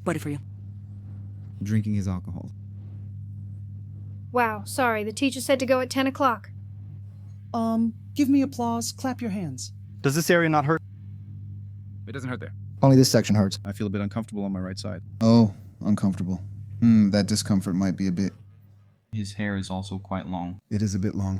Buddy for you. Drinking his alcohol. Wow, sorry, the teacher said to go at 10 o'clock. Give me applause, clap your hands. Does this area not hurt? It doesn't hurt there. Only this section hurts. I feel a bit uncomfortable on my right side. Oh, uncomfortable. That discomfort might be a bit... His hair is also quite long. It is a bit long.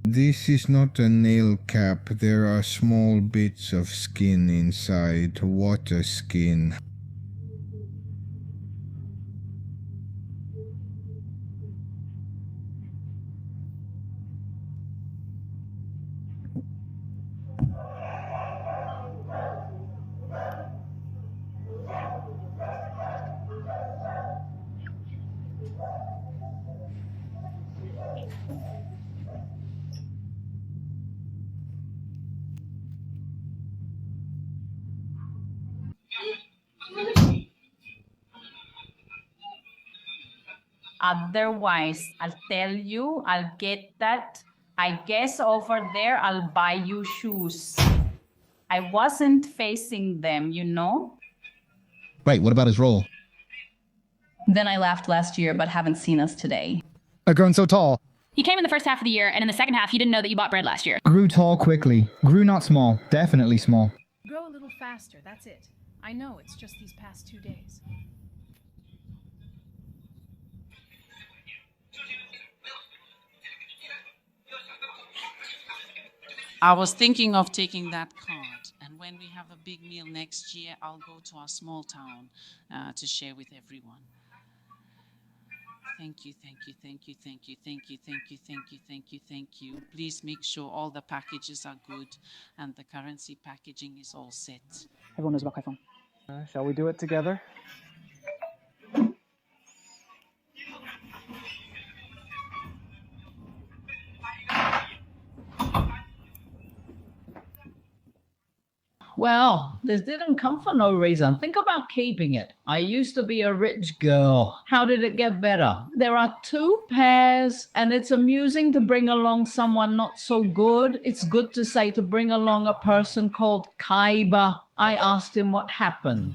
This is not a nail cap. There are small bits of skin inside. Water skin. Otherwise, I'll tell you, I'll get that. I guess over there, I'll buy you shoes. I wasn't facing them, you know? Right, what about his role? Then I laughed last year, but haven't seen us today. I've grown so tall. He came in the first half of the year, and in the second half, he didn't know that you bought bread last year. Grew tall quickly. Grew not small. Definitely small. Grow a little faster, that's it. I know, it's just these past 2 days. I was thinking of taking that card, and when we have a big meal next year, I'll go to our small town to share with everyone. Thank you, thank you, thank you, thank you, thank you, thank you, thank you, thank you, thank you. Please make sure all the packages are good and the currency packaging is all set. Everyone knows about iPhone. Shall we do it together? Well, this didn't come for no reason. Think about keeping it. I used to be a rich girl. How did it get better? There are 2 pairs, and it's amusing to bring along someone not so good. It's good to say to bring along a person called Kaiba. I asked him what happened.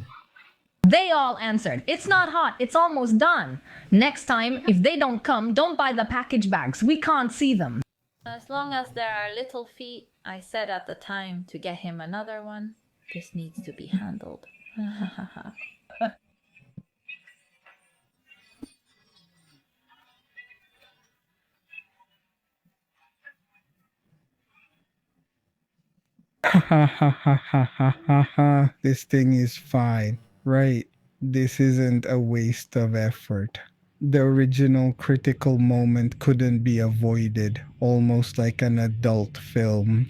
They all answered, "It's not hot, it's almost done." Next time, if they don't come, don't buy the package bags. We can't see them. As long as there are little feet, I said at the time to get him another one. This needs to be handled. This thing is fine, right? This isn't a waste of effort. The original critical moment couldn't be avoided, almost like an adult film.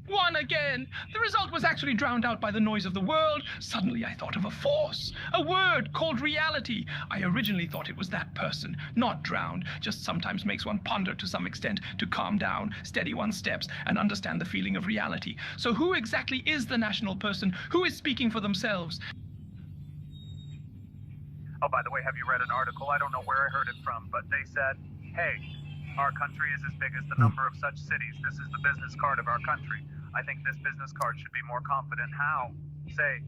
Won again! The result was actually drowned out by the noise of the world. Suddenly I thought of a force, a word called reality. I originally thought it was that person, not drowned, just sometimes makes one ponder to some extent, to calm down, steady one's steps, and understand the feeling of reality. So who exactly is the national person? Who is speaking for themselves? Oh, by the way, have you read an article? I don't know where I heard it from, but they said, hey, our country is as big as the number of such cities. This is the business card of our country. I think this business card should be more confident. How? Say,